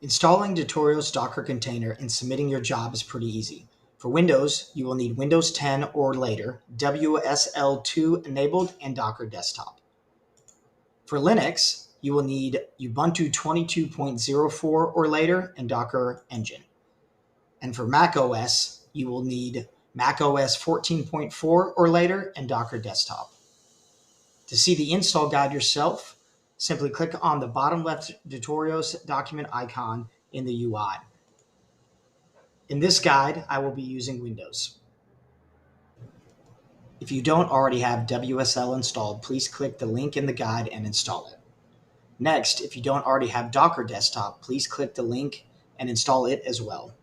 Installing Datorios Docker container and submitting your job is pretty easy. For Windows, you will need Windows 10 or later, WSL2 enabled, and Docker Desktop. For Linux, you will need Ubuntu 22.04 or later and Docker Engine. And for Mac OS, you will need Mac OS 14.4 or later and Docker Desktop. To see the install guide yourself, simply click on the bottom left Datorios document icon in the UI. In this guide, I will be using Windows. If you don't already have WSL installed, please click the link in the guide and install it. Next, if you don't already have Docker Desktop, please click the link and install it as well.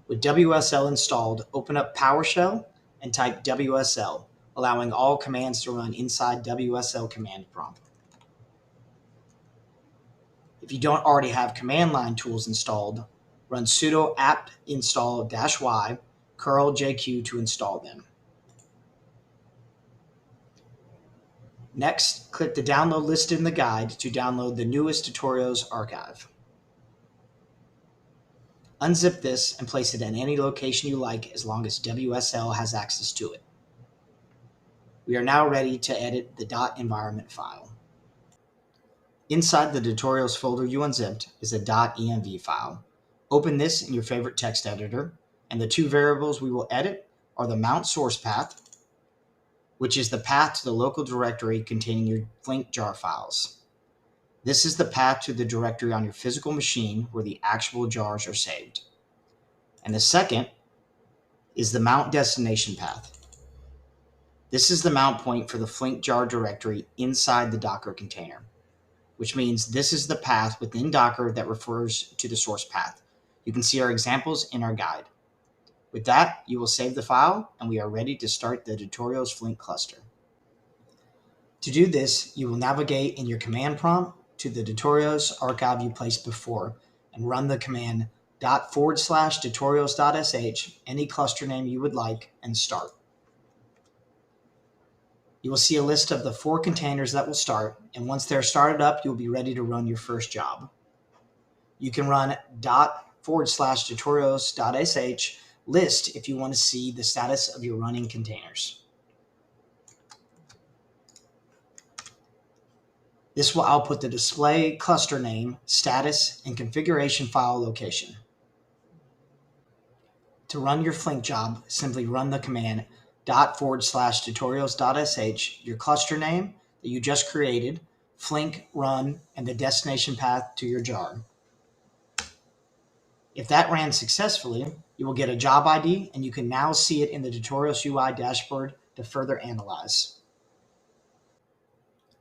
With WSL installed, open up PowerShell and type WSL, allowing all commands to run inside WSL command prompt. If you don't already have command line tools installed, run sudo apt install -y curl jq to install them. Next, click the download listed in the guide to download the newest Datorios archive. Unzip this and place it in any location you like as long as WSL has access to it. We are now ready to edit the .environment file. Inside the Datorios folder you unzipped is a .env file. Open this in your favorite text editor, and the two variables we will edit are the mount source path, which is the path to the local directory containing your Flink jar files. This is the path to the directory on your physical machine where the actual jars are saved. And the second is the mount destination path. This is the mount point for the Flink jar directory inside the Docker container, which means this is the path within Docker that refers to the source path. You can see our examples in our guide. With that, you will save the file, and we are ready to start the Datorios Flink cluster. To do this, you will navigate in your command prompt to the Datorios archive you placed before and run the command /datorios.sh, any cluster name you would like, and start. You will see a list of the 4 containers that will start, and once they're started up, you'll be ready to run your first job. You can run /datorios.sh list if you want to see the status of your running containers. This will output the display cluster name, status, and configuration file location. To run your Flink job, simply run the command /datorios.sh, your cluster name that you just created, Flink run, and the destination path to your jar. If that ran successfully, you will get a job ID, and you can now see it in the Datorios UI dashboard to further analyze.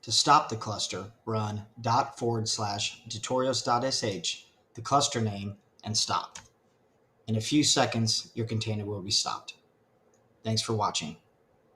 To stop the cluster, run /datorios.sh, the cluster name, and stop. In a few seconds, your container will be stopped. Thanks for watching.